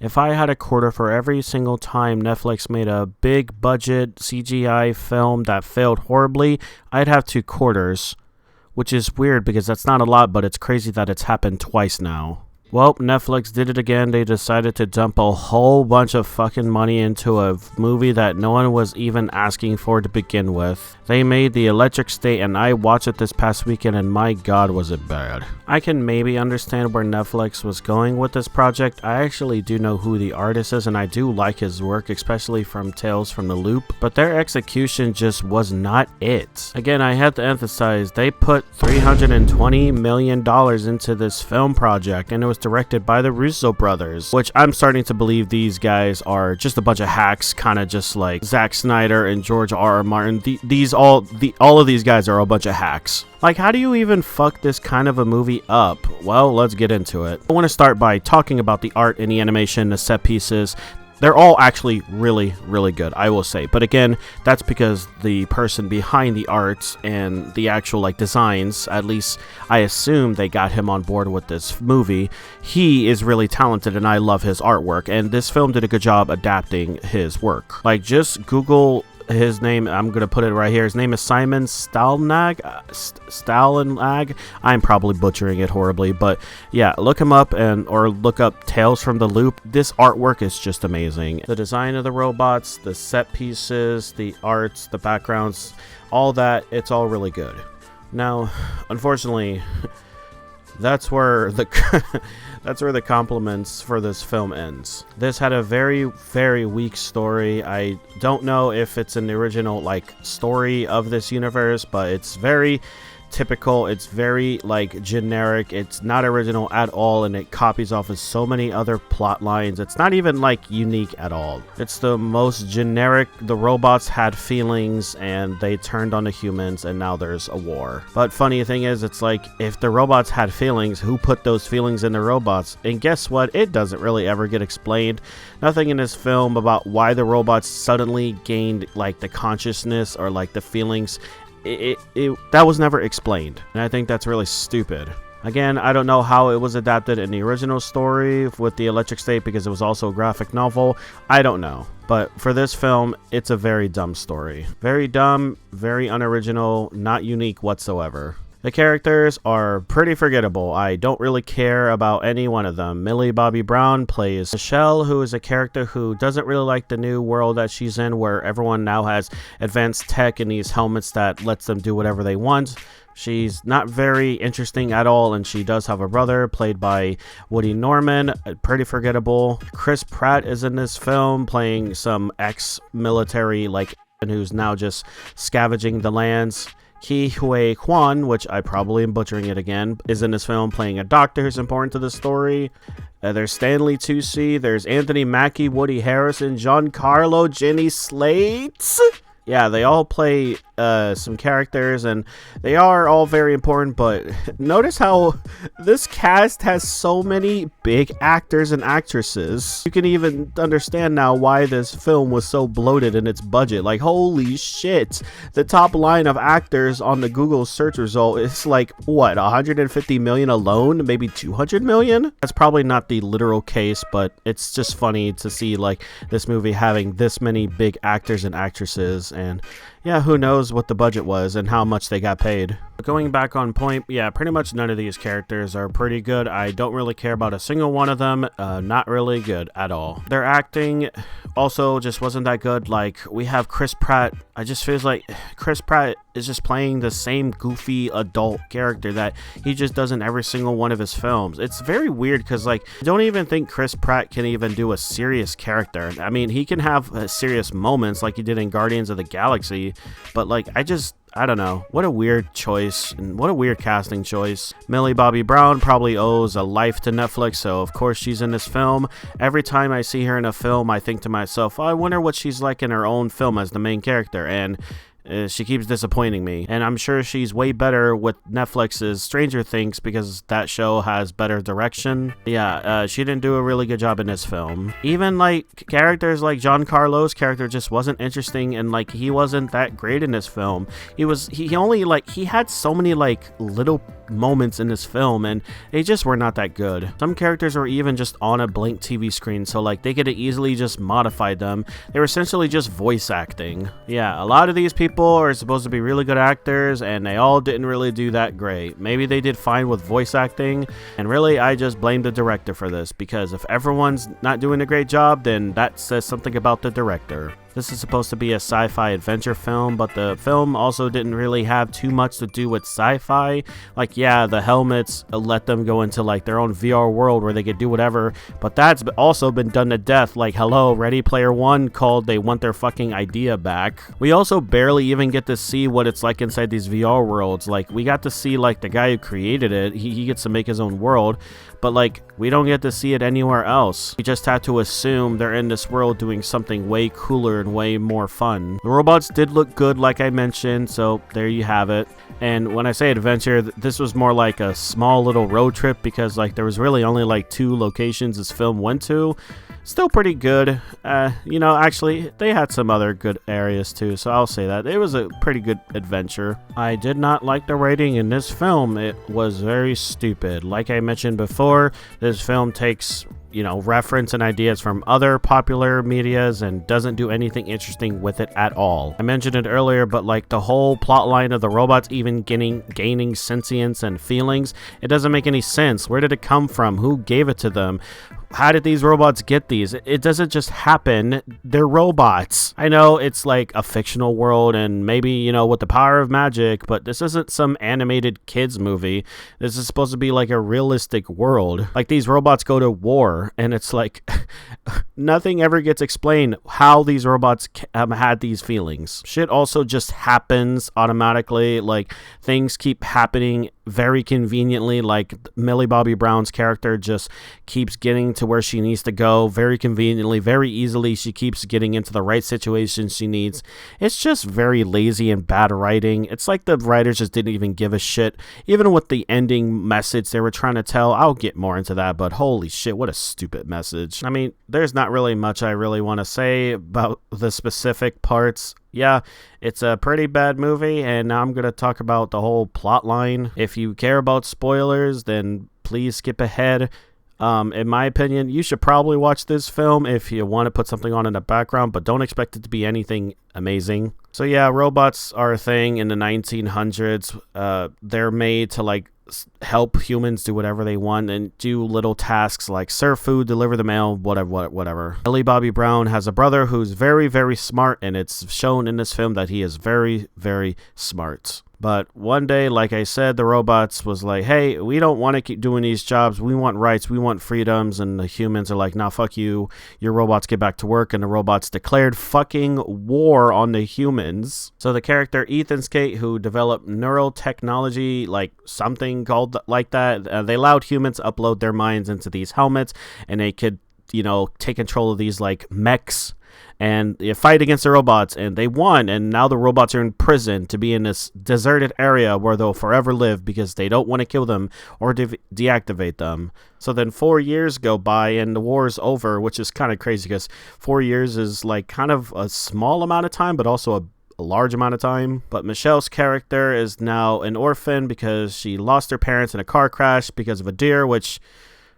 If I had a quarter for every single time Netflix made a big budget CGI film that failed horribly, I'd have 2 quarters. Which is weird because that's not a lot, but it's crazy that it's happened twice now. Well, Netflix did it again. They decided to dump a whole bunch of fucking money into a movie that no one was even asking for to begin with. They made The Electric State, and I watched it this past weekend, and my god was it bad. I can maybe understand where Netflix was going with this project. I actually do know who the artist is, and I do like his work, especially from Tales from the Loop, but their execution just was not it. Again, I have to emphasize, they put $320 million into this film project, and it was directed by the Russo brothers, which I'm starting to believe these guys are just a bunch of hacks, kind of just like Zack Snyder and George R.R. Martin. All of these guys are a bunch of hacks. Like, how do you even fuck this kind of a movie up? Well, let's get into it. I want to start by talking about the art and the animation, the set pieces. They're all actually really, really good, I will say. But again, that's because the person behind the art and the actual like designs, at least I assume they got him on board with this movie. He is really talented and I love his artwork. And this film did a good job adapting his work. Like, just Google his name. I'm gonna put it right here. His name is Simon Stålenhag. I'm probably butchering it horribly, but yeah, look him up or look up Tales from the Loop. This artwork is just amazing. The design of the robots, the set pieces, the arts, the backgrounds, all that, it's all really good. Now, unfortunately, that's where the compliments for this film ends. This had a very, very weak story. I don't know if it's an original like story of this universe, but it's very typical. It's very like generic. It's not original at all, and it copies off of so many other plot lines. It's not even like unique at all. It's the most generic. The robots had feelings and they turned on the humans, and now there's a war. But funny thing is, it's like, if the robots had feelings, who put those feelings in the robots? And guess what? It doesn't really ever get explained. Nothing in this film about why the robots suddenly gained like the consciousness or like the feelings. That was never explained, and I think that's really stupid. Again, I don't know how it was adapted in the original story with The Electric State because it was also a graphic novel. I don't know, but for this film, it's a very dumb story. Very dumb, very unoriginal, not unique whatsoever. The characters are pretty forgettable. I don't really care about any one of them. Millie Bobby Brown plays Michelle, who is a character who doesn't really like the new world that she's in, where everyone now has advanced tech and these helmets that lets them do whatever they want. She's not very interesting at all, and she does have a brother played by Woody Norman. Pretty forgettable. Chris Pratt is in this film playing some ex-military like who's now just scavenging the lands. Ki Hui Kwan, which I probably am butchering it again, is in this film playing a doctor who's important to the story. There's Stanley Tucci, there's Anthony Mackie, Woody Harrelson, Giancarlo, Jenny Slate. Yeah, they all play some characters, and they are all very important, but notice how this cast has so many big actors and actresses. You can even understand now why this film was so bloated in its budget. Like, holy shit, the top line of actors on the Google search result is like, what, 150 million alone? Maybe 200 million? That's probably not the literal case, but it's just funny to see like this movie having this many big actors and actresses, and yeah, who knows what the budget was and how much they got paid. Going back on point, yeah, pretty much none of these characters are pretty good. I don't really care about a single one of them. Not really good at all. Their acting also just wasn't that good. Like, we have Chris Pratt. I just feels like Chris Pratt is just playing the same goofy adult character that he just does in every single one of his films. It's very weird because, like, I don't even think Chris Pratt can even do a serious character. I mean, he can have serious moments like he did in Guardians of the Galaxy, but like, I don't know. What a weird choice, and what a weird casting choice. Millie Bobby Brown probably owes a life to Netflix, so of course she's in this film. Every time I see her in a film, I think to myself, I wonder what she's like in her own film as the main character, and She keeps disappointing me, and I'm sure she's way better with Netflix's Stranger Things because that show has better direction. Yeah, she didn't do a really good job in this film. Even like characters like Giancarlo's character just wasn't interesting, and like he wasn't that great in this film. He only like he had so many like little moments in this film, and they just were not that good. Some characters were even just on a blank TV screen, so like they could have easily just modified them. They were essentially just voice acting. Yeah, a lot of these people are supposed to be really good actors, and they all didn't really do that great. Maybe they did fine with voice acting, and really I just blame the director for this, because if everyone's not doing a great job, then that says something about the director. This is supposed to be a sci-fi adventure film, but the film also didn't really have too much to do with sci-fi. Like, yeah, the helmets let them go into like their own VR world where they could do whatever, but that's also been done to death. Like, hello, Ready Player One called they want their fucking idea back. We also barely even get to see what it's like inside these VR worlds. Like, we got to see like the guy who created it, he gets to make his own world, but like we don't get to see it anywhere else. We just have to assume they're in this world doing something way cooler and way more fun. The robots did look good, like I mentioned, so there you have it. And when I say adventure, this was more like a small little road trip, because like there was really only like 2 locations this film went to. Still pretty good. You know, actually they had some other good areas too, so I'll say that it was a pretty good adventure. I did not like the writing in this film. It was very stupid. Like I mentioned before, this film takes, you know, reference and ideas from other popular medias and doesn't do anything interesting with it at all. I mentioned it earlier, but like the whole plot line of the robots even gaining sentience and feelings, it doesn't make any sense. Where did it come from? Who gave it to them? How did these robots get these? It doesn't just happen. They're robots. I know it's like a fictional world and maybe, you know, with the power of magic, but this isn't some animated kids movie. This is supposed to be like a realistic world. Like, these robots go to war, and it's like nothing ever gets explained how these robots had these feelings. Shit also just happens automatically. Like, things keep happening very conveniently. Like, Millie Bobby Brown's character just keeps getting to where she needs to go very conveniently, very easily. She keeps getting into the right situation she needs. It's just very lazy and bad writing. It's like the writers just didn't even give a shit, even with the ending message they were trying to tell. I'll get more into that, but holy shit, what a stupid message. I mean, there's not really much I really want to say about the specific parts. Yeah, it's a pretty bad movie, and now I'm going to talk about the whole plot line. If you care about spoilers, then please skip ahead. In my opinion, you should probably watch this film if you want to put something on in the background, but don't expect it to be anything amazing. So yeah, robots are a thing in the 1900s. They're made to like help humans do whatever they want and do little tasks like serve food, deliver the mail, whatever. Millie Bobby Brown has a brother who's very, very smart, and it's shown in this film that he is very, very smart. But one day, like I said, the robots was like, hey, we don't want to keep doing these jobs. We want rights. We want freedoms. And the humans are like, nah, fuck you. Your robots get back to work. And the robots declared fucking war on the humans. So the character Ethan Skate, who developed neural technology, like something called like that, they allowed humans to upload their minds into these helmets, and they could, you know, take control of these like mechs and they fight against the robots, and they won, and now the robots are in prison to be in this deserted area where they'll forever live because they don't want to kill them or deactivate them. So then 4 years go by and the war is over, which is kind of crazy because 4 years is like kind of a small amount of time, but also a large amount of time. But Michelle's character is now an orphan because she lost her parents in a car crash because of a deer, which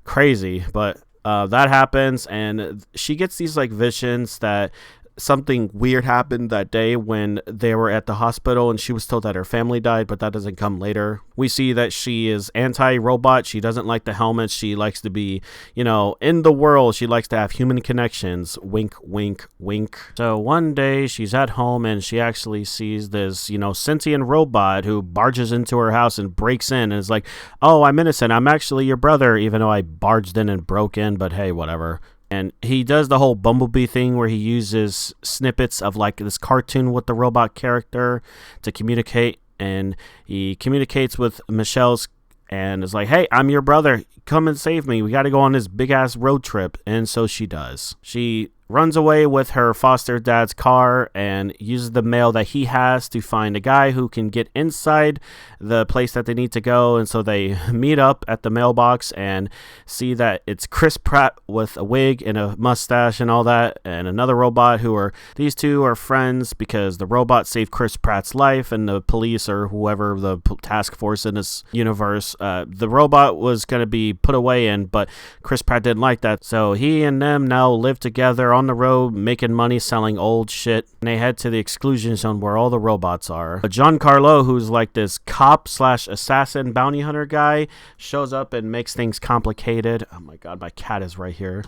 crazy, but that happens, and she gets these like visions that something weird happened that day when they were at the hospital, and she was told that her family died, but that doesn't come later. We see that she is anti-robot. She doesn't like the helmets. She likes to be, you know, in the world. She likes to have human connections. Wink, wink, wink. So one day she's at home and she actually sees this, you know, sentient robot who barges into her house and breaks in and is like, oh, I'm innocent. I'm actually your brother, even though I barged in and broke in, but hey, whatever. And he does the whole Bumblebee thing where he uses snippets of like this cartoon with the robot character to communicate. And he communicates with Michelle's and is like, hey, I'm your brother. Come and save me. We got to go on this big ass road trip. And so she does. She runs away with her foster dad's car and uses the mail that he has to find a guy who can get inside the place that they need to go. And so they meet up at the mailbox and see that it's Chris Pratt with a wig and a mustache and all that, and another robot these two are friends because the robot saved Chris Pratt's life, and the police or whoever the task force in this universe, the robot was going to be put away but Chris Pratt didn't like that. So he and them now live together on the road, making money selling old shit. And they head to the exclusion zone where all the robots are. But Giancarlo, who's like this cop / assassin bounty hunter guy, shows up and makes things complicated. Oh my god, my cat is right here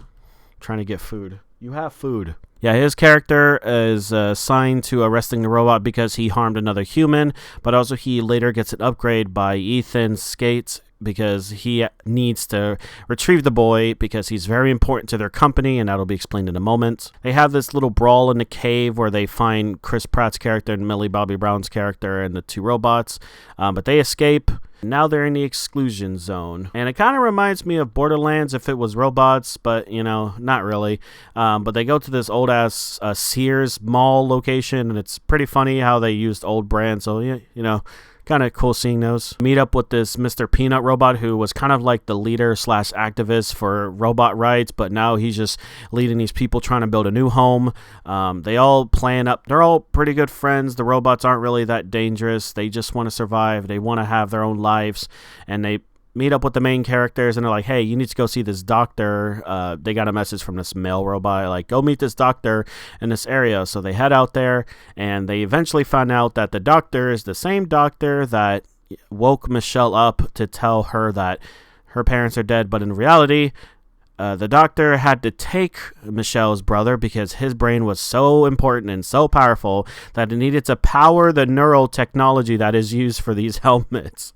trying to get food. You have food. Yeah, his character is assigned to arresting the robot because he harmed another human, but also he later gets an upgrade by Ethan Skates because he needs to retrieve the boy because he's very important to their company, and that'll be explained in a moment. They have this little brawl in the cave where they find Chris Pratt's character and Millie Bobby Brown's character and the two robots, but they escape. Now they're in the exclusion zone, and it kind of reminds me of Borderlands if it was robots, but not really. But they go to this old ass Sears mall location, and it's pretty funny how they used old brands. So kind of cool seeing those. Meet up with this Mr. Peanut robot who was kind of like the leader / activist for robot rights, but now he's just leading these people trying to build a new home. They all plan up. They're all pretty good friends. The robots aren't really that dangerous. They just want to survive. They want to have their own lives, and they meet up with the main characters, and they're like, hey, you need to go see this doctor. They got a message from this male robot, like, go meet this doctor in this area. So they head out there, and they eventually find out that the doctor is the same doctor that woke Michelle up to tell her that her parents are dead. But in reality, the doctor had to take Michelle's brother because his brain was so important and so powerful that it needed to power the neural technology that is used for these helmets.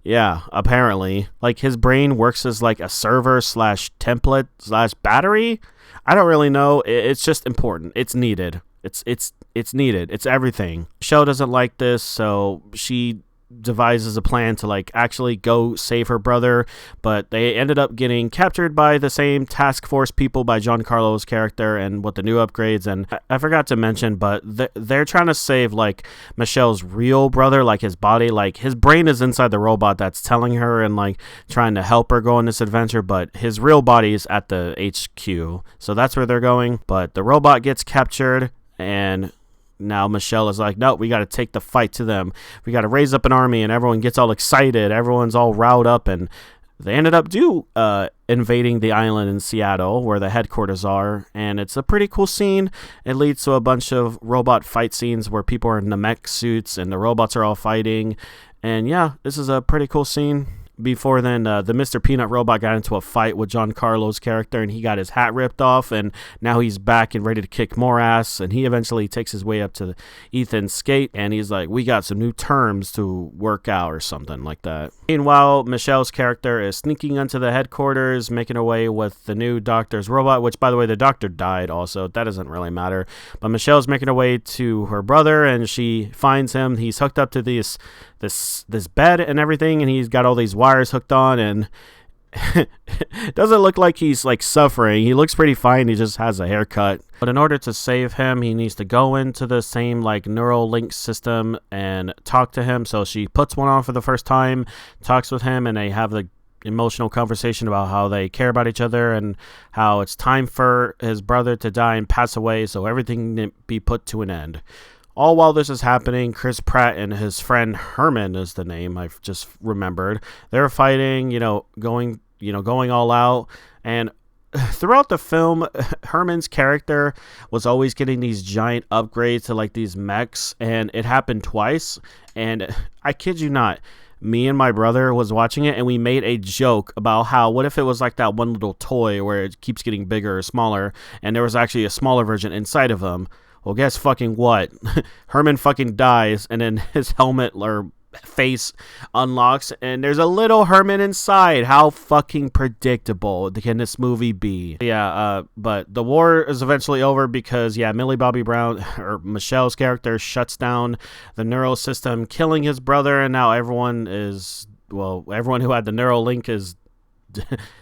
Yeah, apparently. Like, his brain works as like a server / template / battery. I don't really know. It's just important. It's needed. It's needed. It's everything. Michelle doesn't like this, so she devises a plan to like actually go save her brother, but they ended up getting captured by the same task force people by Giancarlo's character and with the new upgrades. And I forgot to mention, but they're trying to save like Michelle's real brother, like his body, like his brain is inside the robot that's telling her and like trying to help her go on this adventure, but his real body is at the HQ, so that's where they're going. But the robot gets captured, and now Michelle is like, no, we got to take the fight to them. We got to raise up an army, and everyone gets all excited. Everyone's all riled up, and they ended up invading the island in Seattle where the headquarters are, and it's a pretty cool scene. It leads to a bunch of robot fight scenes where people are in the mech suits and the robots are all fighting, and yeah, this is a pretty cool scene. Before then, the Mr. Peanut robot got into a fight with Giancarlo's character, and he got his hat ripped off, and now he's back and ready to kick more ass, and he eventually takes his way up to Ethan's skate, and he's like, we got some new terms to work out or something like that. Meanwhile, Michelle's character is sneaking into the headquarters, making away with the new doctor's robot, which, by the way, the doctor died also. That doesn't really matter. But Michelle's making her way to her brother, and she finds him. He's hooked up to this bed and everything, and he's got all these wires hooked on, and doesn't look like he's like suffering. He looks pretty fine. He just has a haircut. But in order to save him, he needs to go into the same like neural link system and talk to him. So she puts one on for the first time, talks with him, and they have the emotional conversation about how they care about each other and how it's time for his brother to die and pass away, so everything can be put to an end. All while this is happening, Chris Pratt and his friend Herman is the name I've just remembered. They're fighting, going all out. And throughout the film, Herman's character was always getting these giant upgrades to like these mechs, and it happened twice. And I kid you not, me and my brother was watching it, and we made a joke about how, what if it was like that one little toy where it keeps getting bigger or smaller, and there was actually a smaller version inside of him. Well, guess fucking what? Herman fucking dies, and then his helmet or face unlocks, and there's a little Herman inside. How fucking predictable can this movie be? Yeah, but the war is eventually over because, yeah, Millie Bobby Brown, or Michelle's character, shuts down the neural system, killing his brother, and now everyone who had the neural link is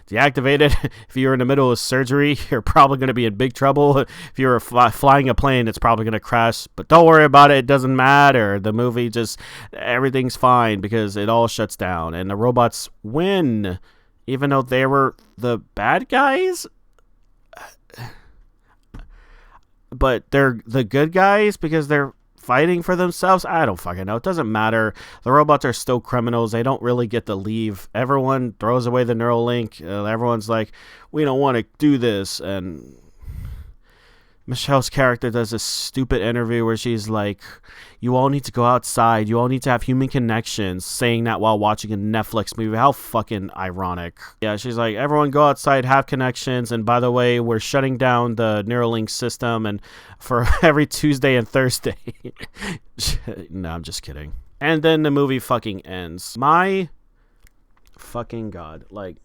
deactivate it. If you're in the middle of surgery, you're probably going to be in big trouble. If you're flying a plane, it's probably going to crash. But don't worry about it. It doesn't matter. The movie everything's fine because it all shuts down. And the robots win, even though they were the bad guys. But they're the good guys because they're fighting for themselves. I don't fucking know. It doesn't matter. The robots are still criminals. They don't really get to leave. Everyone throws away the Neuralink. Everyone's like, we don't want to do this. And Michelle's character does a stupid interview where she's like, you all need to go outside. You all need to have human connections, saying that while watching a Netflix movie. How fucking ironic. Yeah, she's like, everyone go outside, have connections. And by the way, we're shutting down the Neuralink system and for every Tuesday and Thursday. No, I'm just kidding. And then the movie fucking ends. My fucking God. Like,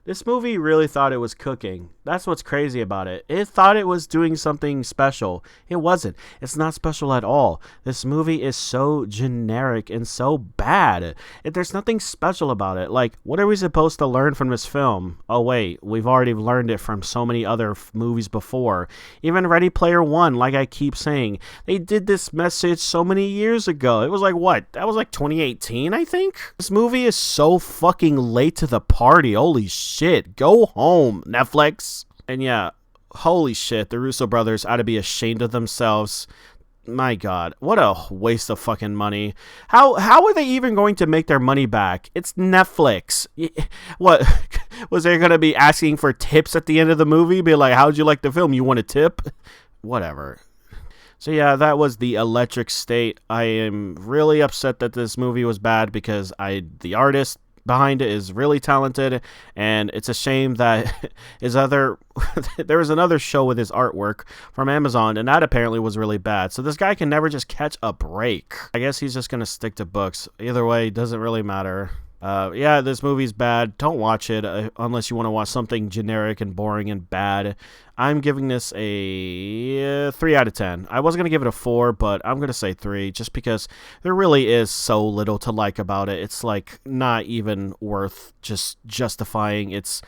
this movie really thought it was cooking. That's what's crazy about it. It thought it was doing something special. It wasn't. It's not special at all. This movie is so generic and so bad. There's nothing special about it. Like, what are we supposed to learn from this film? Oh, wait. We've already learned it from so many other movies before. Even Ready Player One, like I keep saying. They did this message so many years ago. It was like, what? That was like 2018, I think? This movie is so fucking late to the party. Holy shit. Go home, Netflix. And yeah, holy shit, the Russo brothers ought to be ashamed of themselves. My God, what a waste of fucking money. How are they even going to make their money back? It's Netflix. What, was they going to be asking for tips at the end of the movie? Be like, how'd you like the film? You want a tip? Whatever. So yeah, that was The Electric State. I am really upset that this movie was bad because the artist behind it is really talented, and it's a shame that there was another show with his artwork from Amazon, and that apparently was really bad. So this guy can never just catch a break. I guess he's just gonna stick to books. Either way, it doesn't really matter. Yeah, this movie's bad. Don't watch it unless you want to watch something generic and boring and bad. I'm giving this a 3 out of 10. I was going to give it a 4, but I'm going to say 3 just because there really is so little to like about it. It's like not even worth just justifying its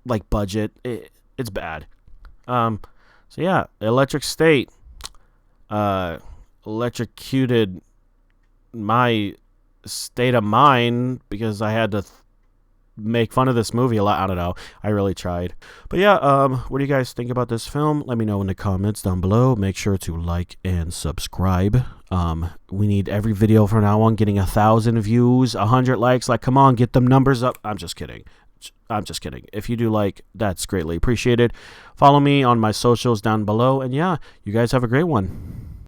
like budget. It's bad. So yeah, Electric State electrocuted my state of mind because I had to make fun of this movie a lot. I don't know. I really tried. But yeah, what do you guys think about this film? Let me know in the comments down below. Make sure to like and subscribe. We need every video from now on getting 1,000 views, 100 likes. Like, come on, get them numbers up. I'm just kidding. If you do like, that's greatly appreciated. Follow me on my socials down below. And yeah, you guys have a great one.